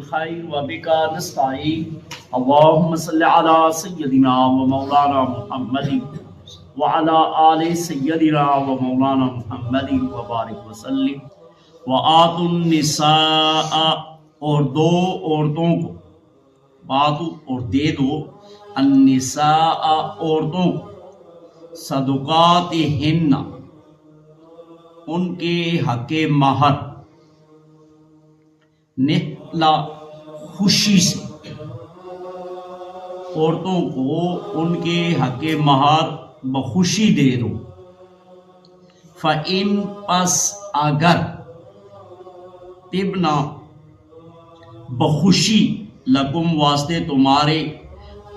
الخير وبك نستعين اللهم صل على سيدنا ومولانا محمد وعلى آل سيدنا ومولانا محمد وبارك وسلم وآتوا النساء اور دو عورتوں کو باتو اور دے دو النساء عورتوں کو صدقاتہن ان کے حق مہر نہلا خوشی سے عورتوں کو ان کے حق مہر بخوشی دے دو فَإِن پس اگر تبنا بخوشی لکم واسطے تمہارے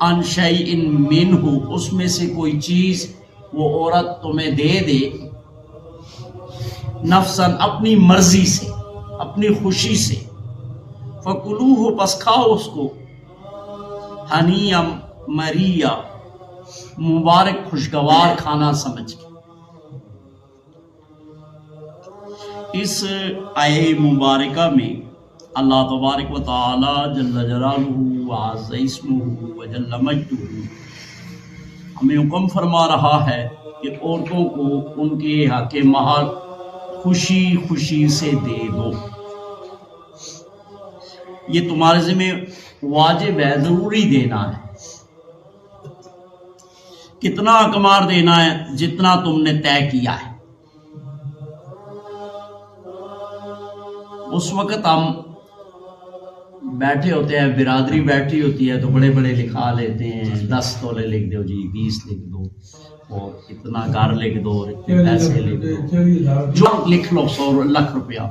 ان شیئن منہ اس میں سے کوئی چیز وہ عورت تمہیں دے دے نفساً اپنی مرضی سے اپنی خوشی سے فَكُلُوهُ پس کھاؤ اس کو ہنیًا مریٰ مبارک خوشگوار کھانا سمجھ کے۔ اس آیہ مبارکہ میں اللہ تبارک و تعالی جل جلالہ وعز اسمہ وجل مجدہ ہمیں حکم فرما رہا ہے کہ عورتوں کو ان کے حق مہر خوشی خوشی سے دے دو۔ یہ تمہارے ذمہ واجب ہے، ضروری دینا ہے۔ کتنا اقمار دینا ہے؟ جتنا تم نے طے کیا ہے۔ اس وقت ہم بیٹھے ہوتے ہیں، برادری بیٹھی ہوتی ہے تو بڑے بڑے لکھا لیتے ہیں، 10 تولے لکھ دو جی، 20 لکھ دو اور اتنا گھر لکھ دو اور اتنے پیسے لکھ دو، جو لکھ لو 100 لاکھ روپیہ۔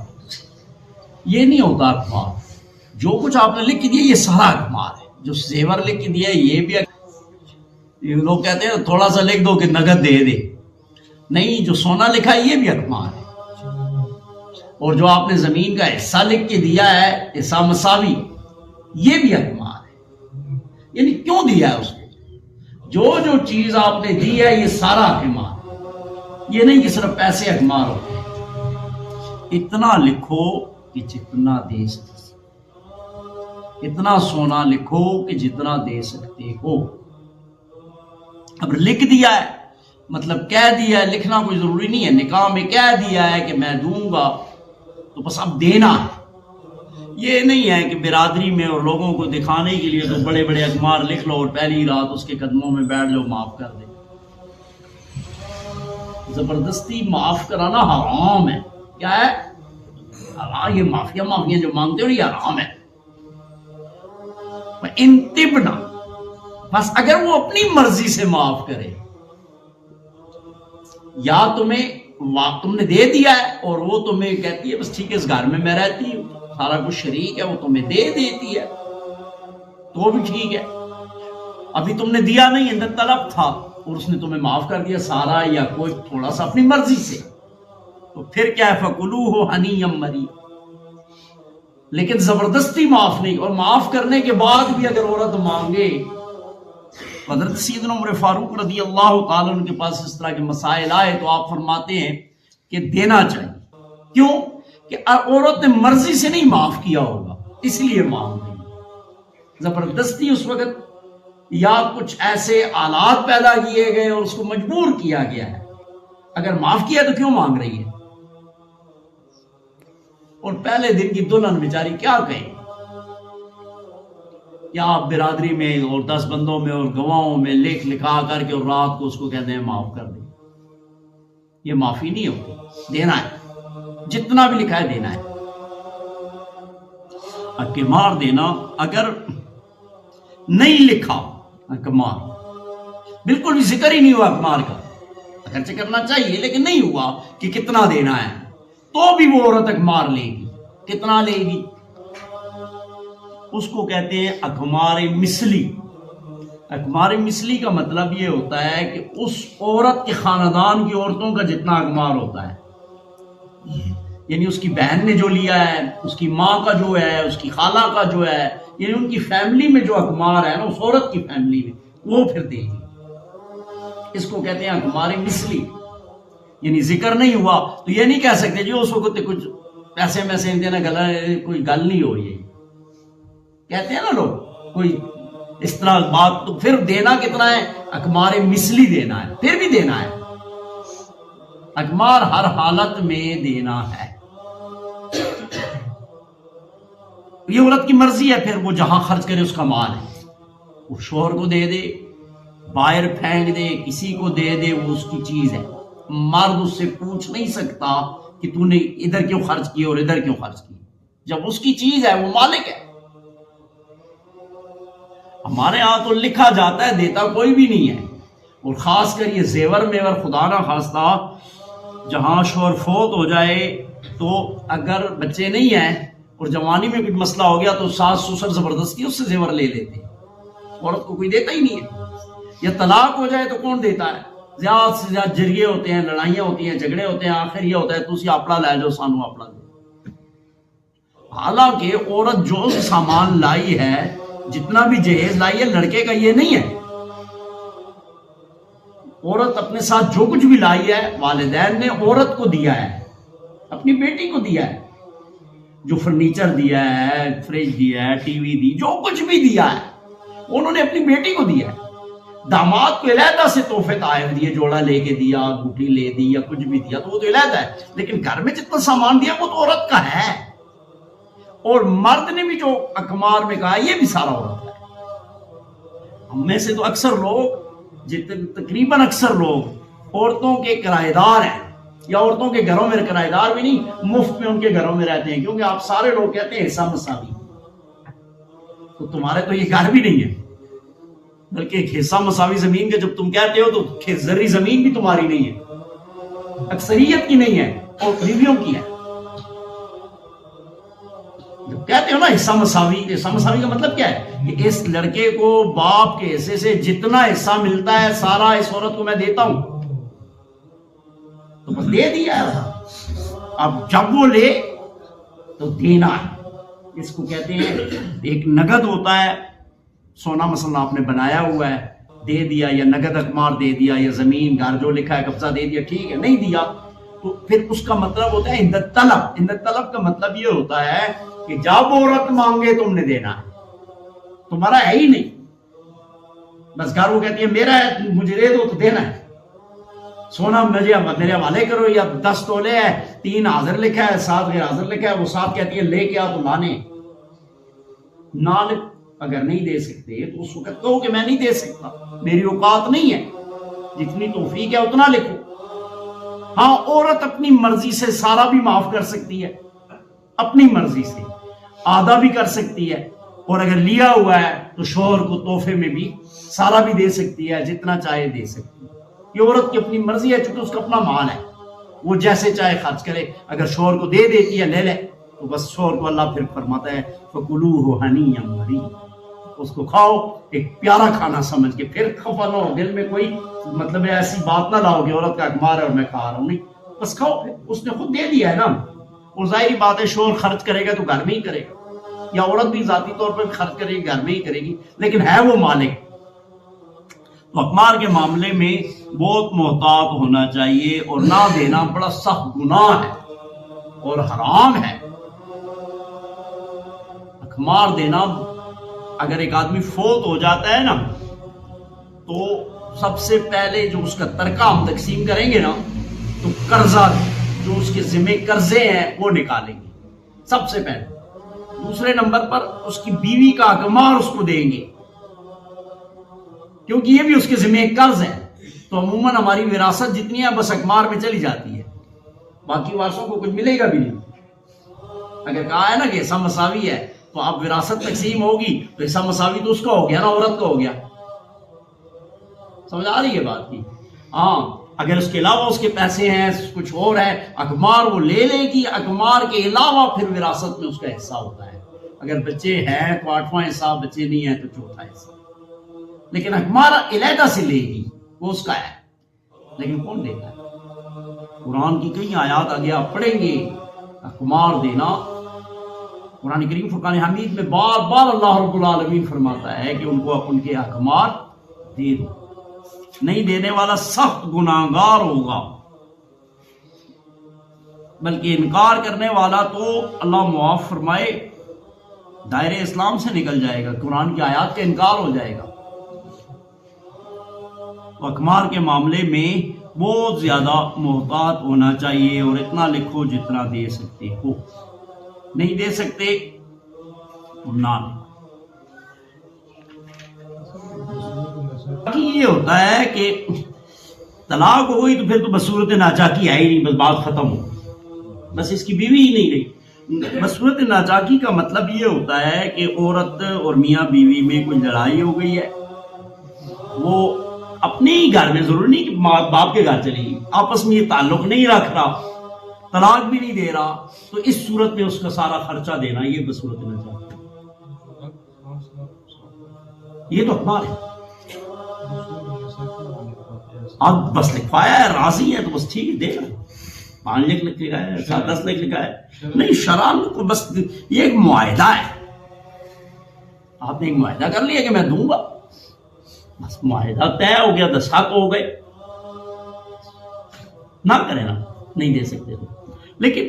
یہ نہیں ہوتا اقمار۔ جو کچھ آپ نے لکھ کے دیا یہ سارا اقمار ہے۔ جو زیور لکھ کے دیا یہ بھی لوگ کہتے ہیں تھوڑا سا لکھ دو کہ نگد دے دے، نہیں، جو سونا لکھا ہے یہ بھی اقمار ہے۔ اور جو آپ نے زمین کا حصہ لکھ کے دیا ہے، حصہ مساوی، یہ بھی اقمار ہے۔ یعنی کیوں دیا ہے اس کو؟ جو چیز آپ نے دی ہے یہ سارا اقمار، یہ نہیں کہ صرف پیسے اقمار ہوتے ہیں۔ اتنا لکھو کہ جتنا دے سکتے، اتنا سونا لکھو کہ جتنا دے سکتے ہو۔ اب لکھ دیا ہے مطلب کہہ دیا ہے، لکھنا کوئی ضروری نہیں ہے، نکاح میں کہہ دیا ہے کہ میں دوں گا تو بس اب دینا ہے۔ یہ نہیں ہے کہ برادری میں اور لوگوں کو دکھانے کے لیے تو بڑے بڑے اقمار لکھ لو اور پہلی رات اس کے قدموں میں بیٹھ لو معاف کر دے۔ زبردستی معاف کرانا حرام ہے۔ کیا ہے؟ حرام۔ یہ معافیاں جو مانگتے ہو یہ حرام ہے۔ ان تبنا بس اگر وہ اپنی مرضی سے معاف کرے، یا تم نے دے دیا ہے اور وہ تمہیں کہتی ہے بس ٹھیک ہے اس گھر میں رہتی ہوں، سارا کچھ شریک ہے، وہ تمہیں دے دیتی ہے تو بھی ٹھیک ہے۔ ابھی تم نے دیا نہیں، اندر طلب تھا اور اس نے تمہیں معاف کر دیا سارا یا کوئی تھوڑا سا اپنی مرضی سے، تو پھر کیا ہے؟ فَكُلُوهُ ہنیًا مریٰ۔ لیکن زبردستی معاف نہیں، اور معاف کرنے کے بعد بھی اگر عورت مانگے، حضرت سیدنا عمر فاروق رضی اللہ تعالیٰ عنہ کے پاس اس طرح کے مسائل آئے تو آپ فرماتے ہیں کہ دینا چاہیے۔ کیوں؟ کہ عورت نے مرضی سے نہیں معاف کیا ہوگا، اس لیے مانگ رہی۔ زبردستی اس وقت یا کچھ ایسے آلات پیدا کیے گئے اور اس کو مجبور کیا گیا ہے، اگر معاف کیا تو کیوں مانگ رہی ہے؟ اور پہلے دن کی دلہن بیچاری کیا کہے؟ یا آپ برادری میں اور 10 بندوں میں اور گواہوں میں لکھا کر کے اور رات کو اس کو کہتے ہیں معاف کر دیں، یہ معافی نہیں ہوتی۔ دینا ہے، جتنا بھی لکھا ہے دینا ہے۔ اقمار دینا اگر نہیں لکھا، اقمار بالکل بھی ذکر ہی نہیں ہوا اقمار کا، اگرچہ کرنا چاہیے لیکن نہیں ہوا کہ کتنا دینا ہے، تو بھی وہ عورت اقمار لے گی۔ کتنا لے گی؟ اس کو کہتے ہیں اقمار مثلی۔ اقمار مثلی کا مطلب یہ ہوتا ہے کہ اس عورت کے خاندان کی عورتوں کا جتنا اقمار ہوتا ہے، یعنی اس کی بہن نے جو لیا ہے، اس کی ماں کا جو ہے، اس کی خالہ کا جو ہے، یعنی ان کی فیملی میں جو اقمار ہے نا، اس عورت کی فیملی میں، وہ پھر دے گی۔ اس کو کہتے ہیں اقمار مثلی، یعنی ذکر نہیں ہوا تو یہ نہیں کہہ سکتے جو اس وقت کچھ پیسے میں سے دینا کوئی گل نہیں ہو رہی ہے، کہتے ہیں نا لوگ کوئی اس طرح بات، تو پھر دینا کتنا ہے؟ اقمار مثلی دینا ہے، پھر بھی دینا ہے، اقمار ہر حالت میں دینا ہے. یہ عورت کی مرضی ہے، پھر وہ جہاں خرچ کرے اس کا مال ہے، وہ شوہر کو دے دے، باہر پھینک دے، کسی کو دے دے، وہ اس کی چیز ہے. مرد اس سے پوچھ نہیں سکتا کہ تو نے ادھر کیوں خرچ کی اور ادھر کیوں خرچ کی. جب اس کی چیز ہے وہ مالک ہے. ہمارے ہاں تو لکھا جاتا ہے، دیتا کوئی بھی نہیں ہے. اور خاص کر یہ زیور میور خدا نہ خواستہ جہاں شوہر فوت ہو جائے تو اگر بچے نہیں ہیں اور جوانی میں کوئی مسئلہ ہو گیا تو ساس سسر زبردستی اس سے زیور لے لیتے ہیں. عورت کو کوئی دیتا ہی نہیں ہے. یا طلاق ہو جائے تو کون دیتا ہے؟ زیادہ سے زیادہ جرگے ہوتے ہیں، لڑائیاں ہوتی ہیں، جھگڑے ہوتے ہیں، آخر یہ ہوتا ہے تسی اپنا لے جاؤ، سانو اپنا دو. حالانکہ عورت جو سامان لائی ہے، جتنا بھی جہیز لائی ہے، لڑکے کا یہ نہیں ہے. عورت اپنے ساتھ جو کچھ بھی لائی ہے والدین نے عورت کو دیا ہے، اپنی بیٹی کو دیا ہے. جو فرنیچر دیا ہے، فریج دیا ہے، ٹی وی دی، جو کچھ بھی دیا ہے انہوں نے اپنی بیٹی کو دیا ہے. داماد کو علیحدہ سے تحفے تحائف دیے، جوڑا لے کے دیا، گھٹی لے دی یا کچھ بھی دیا تو وہ تو علیحدہ ہے. لیکن گھر میں جتنا سامان دیا وہ تو عورت کا ہے. اور مرد نے بھی جو اقمار میں کہا یہ بھی سارا عورت ہے. ہم میں سے تو اکثر لوگ، تقریباً اکثر لوگ عورتوں کے کرایہ دار ہیں، یا عورتوں کے گھروں میں کرایہ دار بھی نہیں، مفت میں ان کے گھروں میں رہتے ہیں. کیونکہ آپ سارے لوگ کہتے ہیں حصہ مساوی، تو تمہارے تو یہ گھر بھی نہیں ہے، بلکہ ایک حصہ مساوی زمین کے جب تم کہتے ہو تو ذری زمین بھی تمہاری نہیں ہے، اکثریت کی نہیں ہے اور قریبیوں کی ہے. جب کہتے ہو نا حصہ مساوی، حصہ مساوی کا مطلب کیا ہے؟ کہ اس لڑکے کو باپ کے حصے سے جتنا حصہ ملتا ہے سارا اس عورت کو میں دیتا ہوں، تو بس دے دیا ہے. اب جب وہ لے تو دینا ہے. اس کو کہتے ہیں ایک نگد ہوتا ہے، سونا مثلا آپ نے بنایا ہوا ہے، دے دیا، یا نگد اقمار دے دیا، یا زمین گھر جو لکھا ہے قبضہ دے دیا، ٹھیک ہے. نہیں دیا تو پھر اس کا مطلب ہوتا ہے عند طلب. عند طلب کا مطلب یہ ہوتا ہے کہ جب عورت مانگے تم نے دینا ہے، تمہارا ہے ہی نہیں. بس گھر وہ کہتی ہے میرا ہے مجھے دے دو تو دینا ہے. سونا میرے حوالے کرو، یا 10 تولے ہے، 3 حاضر لکھا ہے، 7 غیر حاضر لکھا ہے، وہ 7 کہتی ہے لے کے آ تو لانے. اگر نہیں دے سکتے تو اس وقت کہو کہ میں نہیں دے سکتا، میری اوقات نہیں ہے، جتنی توفیق ہے اتنا لکھو. ہاں عورت اپنی مرضی سے سارا بھی معاف کر سکتی ہے، اپنی مرضی سے آدھا بھی کر سکتی ہے، اور اگر لیا ہوا ہے تو شوہر کو تحفے میں بھی سارا بھی دے سکتی ہے، جتنا چاہے دے سکتی ہے. یہ عورت کی اپنی مرضی ہے، چونکہ اس کا اپنا مال ہے، وہ جیسے چاہے خرچ کرے. اگر شوہر کو دے دیتی ہے لے لے تو بس شوہر کو اللہ پھر فرماتا ہے فَكُلُوهُ هَنِيًّا مَرِيًّا، اس کو کھاؤ ایک پیارا کھانا سمجھ کے. پھر خفا نہ ہو، دل میں کوئی مطلب ایسی بات نہ لاؤ کہ عورت کا اقمار ہے اور میں کھا رہا ہوں. نہیں، بس کھاؤ. پھر اس نے خود دے دیا ہے نا. اور ظاہری بات ہے شوہر خرچ کرے گا تو گھر میں ہی کرے گا، یا عورت بھی ذاتی طور پر خرچ کرے گی گھر میں ہی کرے گی، لیکن ہے وہ مالک. تو اقمار کے معاملے میں بہت محتاط ہونا چاہیے، اور نہ دینا بڑا سخت گناہ ہے اور حرام ہے. اقمار دینا، اگر ایک آدمی فوت ہو جاتا ہے نا تو سب سے پہلے جو اس کا ترکہ ہم تقسیم کریں گے نا تو قرضہ جو اس کے ذمہ قرضے ہیں وہ نکالیں گے سب سے پہلے. دوسرے نمبر پر اس کی بیوی کا اقمار اس کو دیں گے، کیونکہ یہ بھی اس کے ذمہ ایک قرض ہے. تو عموماً ہماری وراثت جتنی ہے بس اقمار میں چلی جاتی ہے، باقی وارثوں کو کچھ ملے گا بھی نہیں. اگر کہا ہے نا کہ حصہ مساوی ہے تو اب وراثت تقسیم ہوگی تو حصہ مساوی تو اس کا ہو گیا نا، عورت کا ہو گیا. سمجھ آ رہی ہے بات کی؟ ہاں اگر اس کے علاوہ اس کے پیسے ہیں، کچھ اور ہے، اقمار وہ لے لے گی. اقمار کے علاوہ پھر وراثت میں اس کا حصہ ہوتا ہے. اگر بچے ہیں تو 8واں حصہ، بچے نہیں ہیں تو 4تھا حصہ. لیکن اقمار علیحدہ سے لے گی، وہ اس کا ہے. لیکن کون دے گا؟ قرآن کی کئی آیات آگے آپ پڑھیں گے. اقمار دینا قرآن کریم فرقان حمید میں بار بار اللہ رب العالمین فرماتا ہے کہ ان کو ان کے اقمار دے دو. نہیں دینے والا سخت گناہگار ہوگا، بلکہ انکار کرنے والا تو اللہ معاف فرمائے دائرے اسلام سے نکل جائے گا، قرآن کی آیات کا انکار ہو جائے گا۔ اقمار کے معاملے میں بہت زیادہ محتاط ہونا چاہیے، اور اتنا لکھو جتنا دے سکتے ہو، نہیں دے سکتے نہ لکھو۔ یہ ہوتا ہے کہ طلاق ہو گئی تو پھر تو بصورت ناچاکی ہے ہی نہیں، بس بات ختم ہو، بس اس کی بیوی ہی نہیں رہی۔ بصورت ناچاکی کا مطلب یہ ہوتا ہے کہ عورت اور میاں بیوی میں کوئی لڑائی ہو گئی ہے، وہ اپنے ہی گھر میں، ضروری نہیں کہ ماں باپ کے گھر چلی گئی، آپس میں یہ تعلق نہیں رکھ رہا، طلاق بھی نہیں دے رہا، تو اس صورت میں اس کا سارا خرچہ دینا، یہ بصورت ناچاکی، یہ تو اقمار ہے۔ اب بس لکھوایا ہے، راضی ہے تو بس ٹھیک ہے، دے گا، 5 لاکھ لکھا ہے، 10 لاکھ لکھا ہے، نہیں شرعاً کو بس یہ ایک معاہدہ ہے، آپ نے ایک معاہدہ کر لیا کہ میں دوں گا، بس معاہدہ طے ہو گیا، 10 حق ہو گئے، نہ کرے نا، نہیں دے سکتے تو۔ لیکن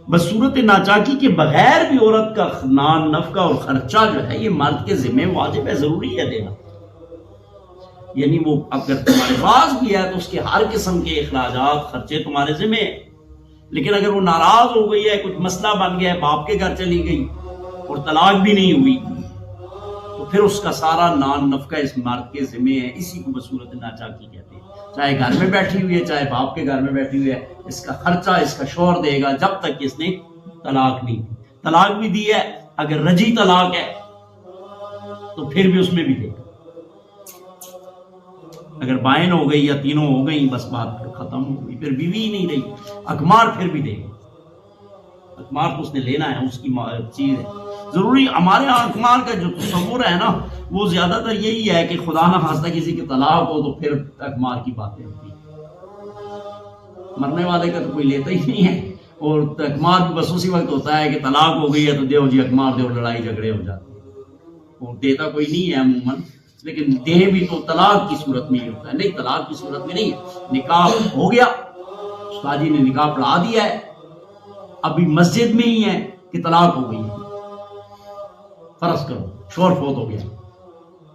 بصورت ناچاکی کے بغیر بھی عورت کا نان نفقہ اور خرچہ جو ہے یہ مرد کے ذمہ واجب ہے، ضروری ہے دینا، یعنی وہ اگر تمہارے پاس بھی ہے تو اس کے ہر قسم کے اخراجات خرچے تمہارے ذمہ ہیں، لیکن اگر وہ ناراض ہو گئی ہے، کچھ مسئلہ بن گیا ہے، باپ کے گھر چلی گئی اور طلاق بھی نہیں ہوئی، تو پھر اس کا سارا نان نفقہ اس مرد کے ذمہ ہے، اسی کو بصورت ناچاکی کہتے ہیں، چاہے گھر میں بیٹھی ہوئی ہے چاہے باپ کے گھر میں بیٹھی ہوئی ہے، اس کا خرچہ اس کا شوہر دے گا جب تک اس نے طلاق نہیں دی، طلاق بھی دی ہے، اگر رجی طلاق ہے تو پھر بھی اس میں بھی دے گا، اگر بائن ہو گئی یا تینوں ہو گئی بس بات ختم ہو گئی، پھر بیوی ہی نہیں رہی، اقمار پھر بھی دے گا، اقمار تو اس نے لینا ہے، اس کی چیز ہے ضروری۔ ہمارے یہاں اقمار کا جو تصور ہے نا وہ زیادہ تر یہی ہے کہ خدا نہ خواستہ کسی کی طلاق ہو تو پھر اقمار کی باتیں ہوتی ہیں، مرنے والے کا تو کوئی لیتا ہی نہیں ہے، اور اقمار بھی بس اسی وقت ہوتا ہے کہ طلاق ہو گئی ہے تو دیو جی اقمار دو، لڑائی جھگڑے ہو جاتے ہیں، اور دیتا کوئی نہیں ہے عموماً، لیکن دے بھی تو طلاق کی صورت میں ہی ہوتا ہے، نہیں طلاق کی صورت میں نہیں ہے، نکاح ہو گیا، استاد جی نے نکاح پڑھا دیا ہے، ابھی مسجد میں ہی ہے کہ طلاق ہو گئی ہے، فرض کرو شوہر فوت ہو گیا،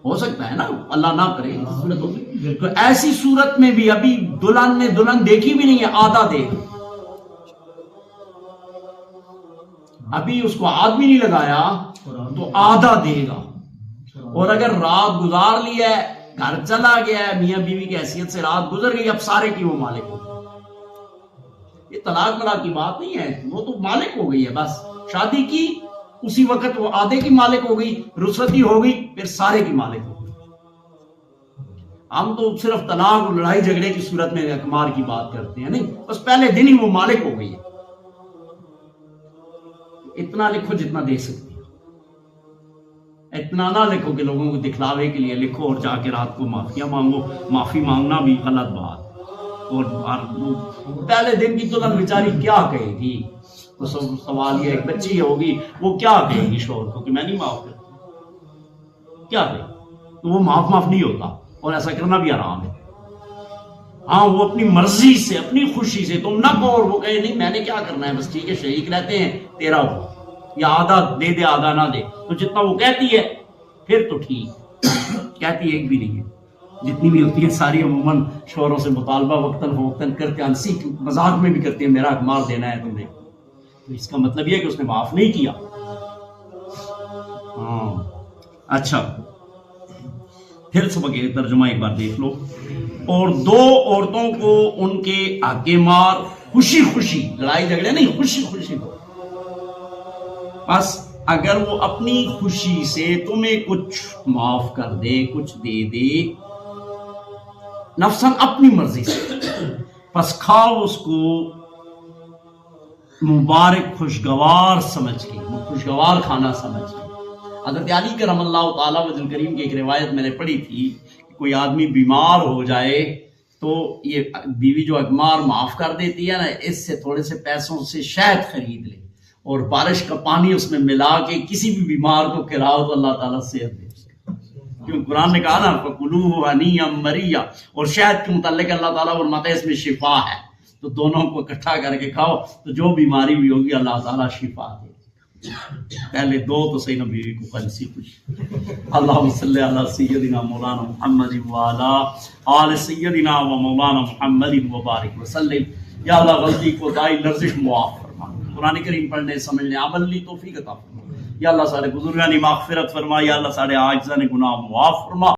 ہو سکتا ہے نا، اللہ نہ کرے صورت ہوگی، تو ایسی صورت میں بھی ابھی دلہن نے دلہن دیکھی بھی نہیں ہے، آدھا دے گا، ابھی اس کو ہاتھ بھی نہیں لگایا تو آدھا دے گا، اور اگر رات گزار لی ہے، گھر چلا گیا ہے، میاں بیوی کی حیثیت سے رات گزر گئی، اب سارے کی وہ مالک ہو گئی، یہ طلاق طلاق کی بات نہیں ہے، وہ تو مالک ہو گئی ہے، بس شادی کی اسی وقت وہ آدھے کی مالک ہو گئی، رخصتی ہو گئی پھر سارے کی مالک ہو گئی۔ ہم تو صرف طلاق اور لڑائی جھگڑے کی صورت میں اقمار کی بات کرتے ہیں، نہیں بس پہلے دن ہی وہ مالک ہو گئی ہے، اتنا لکھو جتنا دے سکتے، اتنا نہ لکھو کہ لوگوں کو دکھلاوے کے لیے لکھو اور جا کے رات کو معافیاں مانگو، معافی مانگنا بھی غلط بات، اور پہلے دن کی دلہن بیچاری کیا کہے گی، تو سوال یہ ایک بچی ہوگی وہ کیا کہے گی شوہر کو کہ میں نہیں معاف کرتی، کیا کہے، تو وہ معاف نہیں ہوتا، اور ایسا کرنا بھی حرام ہے، ہاں وہ اپنی مرضی سے اپنی خوشی سے، تم نہ کہو اور وہ کہے نہیں میں نے کیا کرنا ہے، بس ٹھیک ہے شریک رہتے ہیں تیرا ہو، یا آدھا دے دے آدھا نہ دے، تو جتنا وہ کہتی ہے پھر تو ٹھیک، کہتی ایک بھی نہیں ہے، جتنی بھی ہوتی ہیں ساری عموماً شوہروں سے مطالبہ وقتاً فوقتاً کرتے ہیں، ہنسی مذاق میں بھی کرتی ہیں، میرا اقمار دینا ہے تم نے، تو اس کا مطلب یہ ہے کہ اس نے معاف نہیں کیا۔ ہاں اچھا، پھر سبق ترجمہ ایک بار دیکھ لو، اور 2 عورتوں کو ان کے حق مار خوشی خوشی، لڑائی جھگڑے نہیں، خوشی خوشی دو، بس اگر وہ اپنی خوشی سے تمہیں کچھ معاف کر دے، کچھ دے دے نفساً اپنی مرضی سے، پس کھاؤ اس کو مبارک خوشگوار سمجھ کے، خوشگوار کھانا سمجھ کے۔ حضرت علی کرم اللہ تعالیٰ وجہ کریم کی ایک روایت میں نے پڑھی تھی کہ کوئی آدمی بیمار ہو جائے تو یہ بیوی جو اقمار معاف کر دیتی ہے نا، اس سے تھوڑے سے پیسوں سے شہد خرید لے اور بارش کا پانی اس میں ملا کے کسی بھی بیمار کو کھلاؤ تو اللہ تعالیٰ صحت دے، کیونکہ قرآن نے کہا نا فَكُلُوهُ هَنِيًّا مَرِيًّا، اور شہد کے متعلق اللہ تعالیٰ فرماتا ہے اس میں شفا ہے، تو دونوں کو اکٹھا کر کے کھاؤ تو جو بیماری بھی ہوگی اللہ تعالیٰ شفا دے۔ پہلے دو تو صحیح نہ بیوی کو قنسی خوشی اللہم صلی علی سیدنا مولانا محمد وعلا آل سیدنا و مولانا محمد وبارک وسلم. یا اللہ غلطی کو دائی لرزش معاف فرما، قرآن کریم پڑھنے سمجھنے عمل لی توفیق عطا فرما. یا اللہ سارے بزرگان مغفرت فرما، یا اللہ سارے عاجزان گناہ معاف فرما.